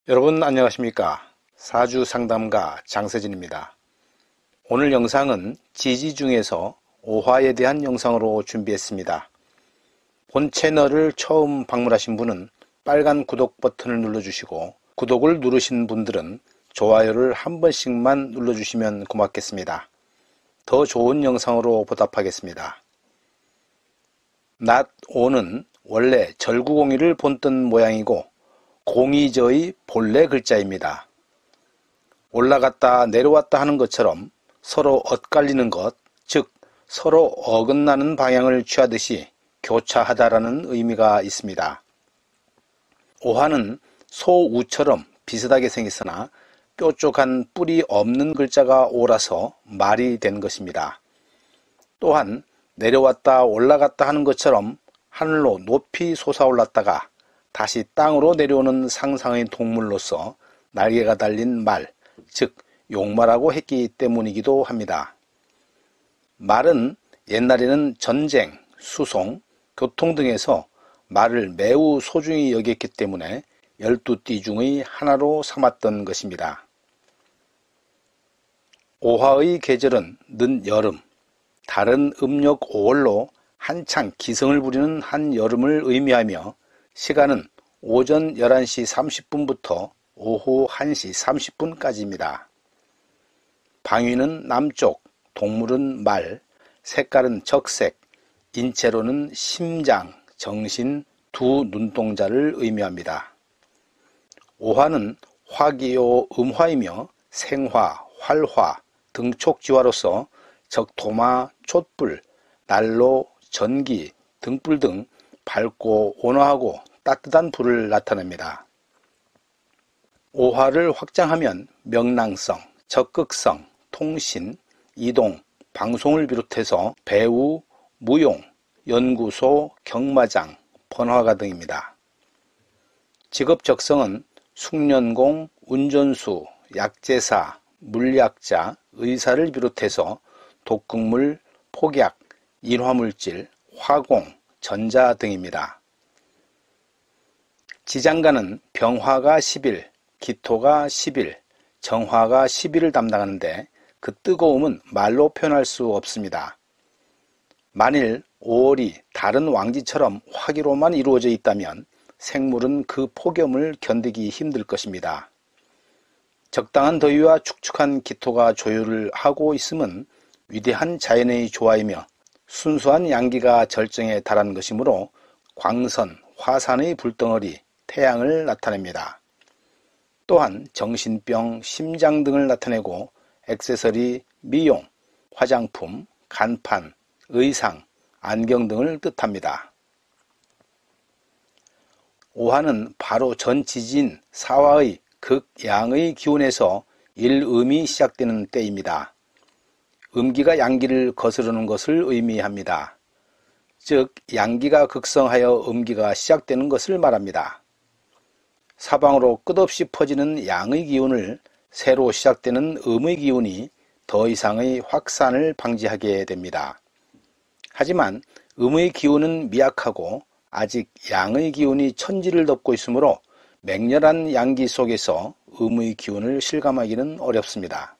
여러분 안녕하십니까? 사주상담가 장세진입니다. 오늘 영상은 지지 중에서 오화에 대한 영상으로 준비했습니다. 본 채널을 처음 방문하신 분은 빨간 구독 버튼을 눌러주시고, 구독을 누르신 분들은 좋아요를 한 번씩만 눌러주시면 고맙겠습니다. 더 좋은 영상으로 보답하겠습니다. 낮 5는 원래 절구공이를 본뜬 모양이고 공이저의 본래 글자입니다. 올라갔다 내려왔다 하는 것처럼 서로 엇갈리는 것, 즉 서로 어긋나는 방향을 취하듯이 교차하다라는 의미가 있습니다. 오화는 소우처럼 비슷하게 생겼으나 뾰족한 뿔이 없는 글자가 오라서 말이 된 것입니다. 또한 내려왔다 올라갔다 하는 것처럼 하늘로 높이 솟아올랐다가 다시 땅으로 내려오는 상상의 동물로서 날개가 달린 말, 즉 용말하고 했기 때문이기도 합니다. 말은 옛날에는 전쟁, 수송, 교통 등에서 말을 매우 소중히 여겼기 때문에 12띠 중의 하나로 삼았던 것입니다. 오화의 계절은 늦여름, 다른 음력 5월로 한창 기승을 부리는 한여름을 의미하며 시간은 오전 11시 30분부터 오후 1시 30분까지입니다. 방위는 남쪽, 동물은 말, 색깔은 적색, 인체로는 심장, 정신, 두 눈동자를 의미합니다. 오화는 화기요 음화이며 생화, 활화, 등촉지화로서 적토마, 촛불, 난로, 전기, 등불 등 밝고 온화하고 따뜻한 불을 나타냅니다. 오화를 확장하면 명랑성, 적극성, 통신, 이동, 방송을 비롯해서 배우, 무용, 연구소, 경마장, 번화가 등입니다. 직업 적성은 숙련공, 운전수, 약제사, 물리학자, 의사를 비롯해서 독극물, 폭약, 인화물질, 화공, 전자 등입니다. 지장간은 병화가 10일, 기토가 10일, 정화가 10일을 담당하는데 그 뜨거움은 말로 표현할 수 없습니다. 만일 5월이 다른 왕지처럼 화기로만 이루어져 있다면 생물은 그 폭염을 견디기 힘들 것입니다. 적당한 더위와 축축한 기토가 조율을 하고 있음은 위대한 자연의 조화이며 순수한 양기가 절정에 달한 것이므로 광선, 화산의 불덩어리, 태양을 나타냅니다. 또한 정신병, 심장 등을 나타내고 액세서리, 미용, 화장품, 간판, 의상, 안경 등을 뜻합니다. 오화는 바로 전 지진 사화의 극양의 기운에서 일음이 시작되는 때입니다. 음기가 양기를 거스르는 것을 의미합니다. 즉 양기가 극성하여 음기가 시작되는 것을 말합니다. 사방으로 끝없이 퍼지는 양의 기운을 새로 시작되는 음의 기운이 더 이상의 확산을 방지하게 됩니다. 하지만 음의 기운은 미약하고 아직 양의 기운이 천지를 덮고 있으므로 맹렬한 양기 속에서 음의 기운을 실감하기는 어렵습니다.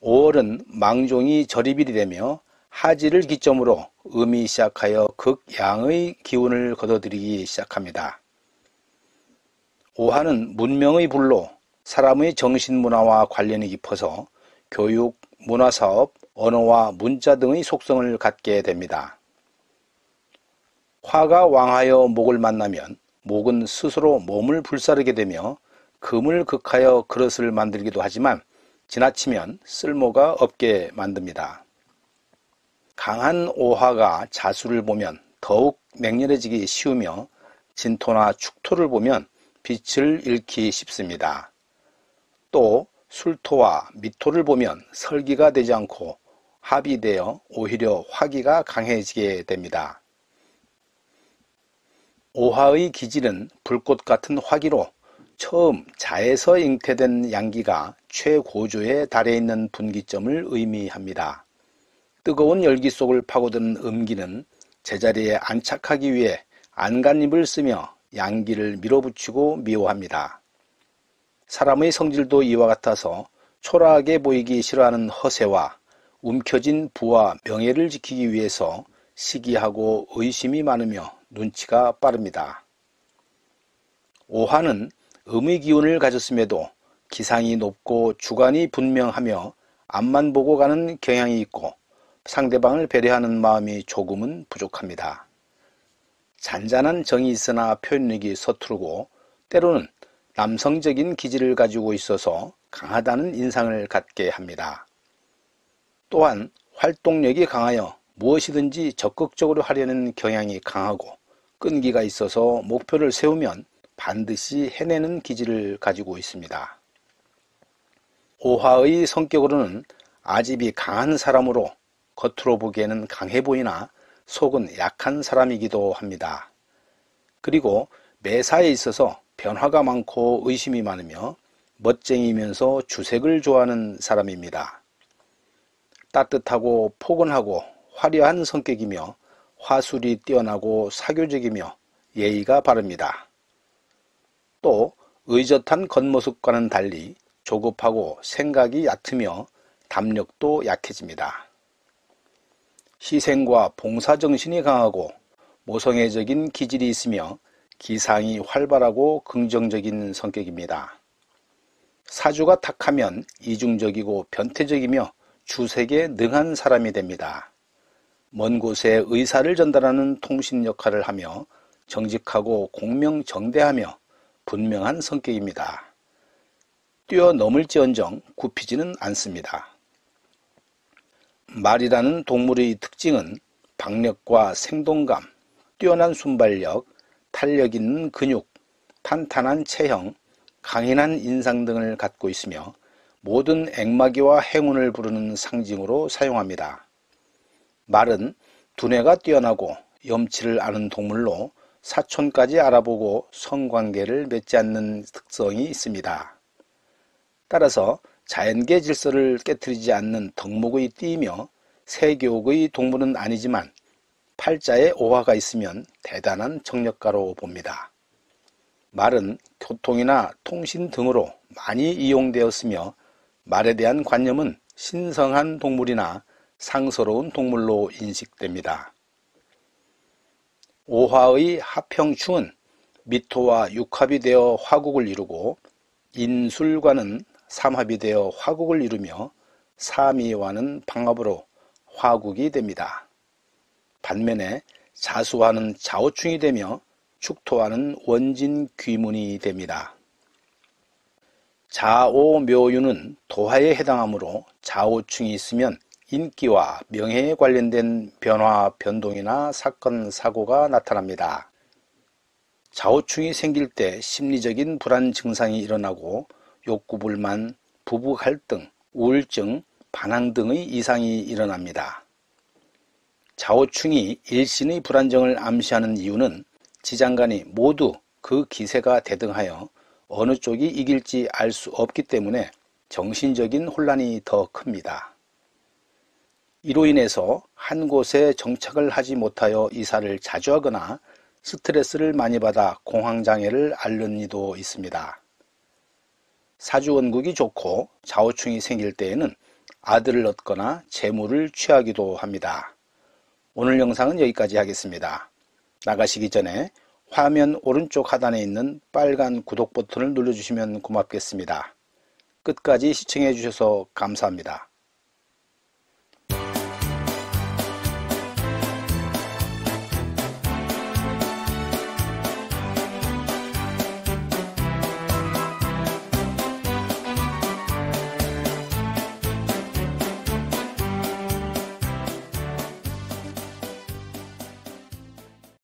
5월은 망종이 절입일이 되며 하지를 기점으로 음이 시작하여 극양의 기운을 거둬들이기 시작합니다. 오화는 문명의 불로 사람의 정신문화와 관련이 깊어서 교육, 문화사업, 언어와 문자 등의 속성을 갖게 됩니다. 화가 왕하여 목을 만나면 목은 스스로 몸을 불사르게 되며 금을 극하여 그릇을 만들기도 하지만 지나치면 쓸모가 없게 만듭니다. 강한 오화가 자수를 보면 더욱 맹렬해지기 쉬우며 진토나 축토를 보면 빛을 잃기 쉽습니다. 또 술토와 미토를 보면 설기가 되지 않고 합이되어 오히려 화기가 강해지게 됩니다. 오화의 기질은 불꽃 같은 화기로 처음 자에서 잉태된 양기가 최고조에 달해 있는 분기점을 의미합니다. 뜨거운 열기 속을 파고드는 음기는 제자리에 안착하기 위해 안간힘을 쓰며 양기를 밀어붙이고 미워합니다. 사람의 성질도 이와 같아서 초라하게 보이기 싫어하는 허세와 움켜진 부와 명예를 지키기 위해서 시기하고 의심이 많으며 눈치가 빠릅니다. 오화는 음의 기운을 가졌음에도 기상이 높고 주관이 분명하며 앞만 보고 가는 경향이 있고 상대방을 배려하는 마음이 조금은 부족합니다. 잔잔한 정이 있으나 표현력이 서투르고 때로는 남성적인 기질을 가지고 있어서 강하다는 인상을 갖게 합니다. 또한 활동력이 강하여 무엇이든지 적극적으로 하려는 경향이 강하고 끈기가 있어서 목표를 세우면 반드시 해내는 기질을 가지고 있습니다. 오화의 성격으로는 아집이 강한 사람으로 겉으로 보기에는 강해 보이나 속은 약한 사람이기도 합니다. 그리고 매사에 있어서 변화가 많고 의심이 많으며 멋쟁이면서 주색을 좋아하는 사람입니다. 따뜻하고 포근하고 화려한 성격이며 화술이 뛰어나고 사교적이며 예의가 바릅니다. 또 의젓한 겉모습과는 달리 조급하고 생각이 얕으며 담력도 약해집니다. 희생과 봉사정신이 강하고 모성애적인 기질이 있으며 기상이 활발하고 긍정적인 성격입니다. 사주가 탁하면 이중적이고 변태적이며 주색에 능한 사람이 됩니다. 먼 곳에 의사를 전달하는 통신 역할을 하며 정직하고 공명정대하며 분명한 성격입니다. 뛰어넘을지언정 굽히지는 않습니다. 말이라는 동물의 특징은 박력과 생동감, 뛰어난 순발력, 탄력 있는 근육, 탄탄한 체형, 강인한 인상 등을 갖고 있으며 모든 액마기와 행운을 부르는 상징으로 사용합니다. 말은 두뇌가 뛰어나고 염치를 아는 동물로 사촌까지 알아보고 성관계를 맺지 않는 특성이 있습니다. 따라서 자연계 질서를 깨트리지 않는 덕목의 띠이며 세교의 동물은 아니지만 팔자에 오화가 있으면 대단한 정력가로 봅니다. 말은 교통이나 통신 등으로 많이 이용되었으며 말에 대한 관념은 신성한 동물이나 상스러운 동물로 인식됩니다. 오화의 합형충은 미토와 육합이 되어 화국을 이루고 인술과는 삼합이 되어 화국을 이루며 사미와는 방합으로 화국이 됩니다. 반면에 자수와는 자오충이 되며 축토와는 원진귀문이 됩니다. 자오묘유는 도화에 해당하므로 자오충이 있으면 인기와 명예에 관련된 변화, 변동이나 사건, 사고가 나타납니다. 자오충이 생길 때 심리적인 불안 증상이 일어나고 욕구불만, 부부 갈등, 우울증, 반항 등의 이상이 일어납니다. 자오충이 일신의 불안정을 암시하는 이유는 지장간이 모두 그 기세가 대등하여 어느 쪽이 이길지 알 수 없기 때문에 정신적인 혼란이 더 큽니다. 이로 인해서 한 곳에 정착을 하지 못하여 이사를 자주 하거나 스트레스를 많이 받아 공황장애를 앓는 이도 있습니다. 사주원국이 좋고 자오충이 생길 때에는 아들을 얻거나 재물을 취하기도 합니다. 오늘 영상은 여기까지 하겠습니다. 나가시기 전에 화면 오른쪽 하단에 있는 빨간 구독 버튼을 눌러주시면 고맙겠습니다. 끝까지 시청해 주셔서 감사합니다.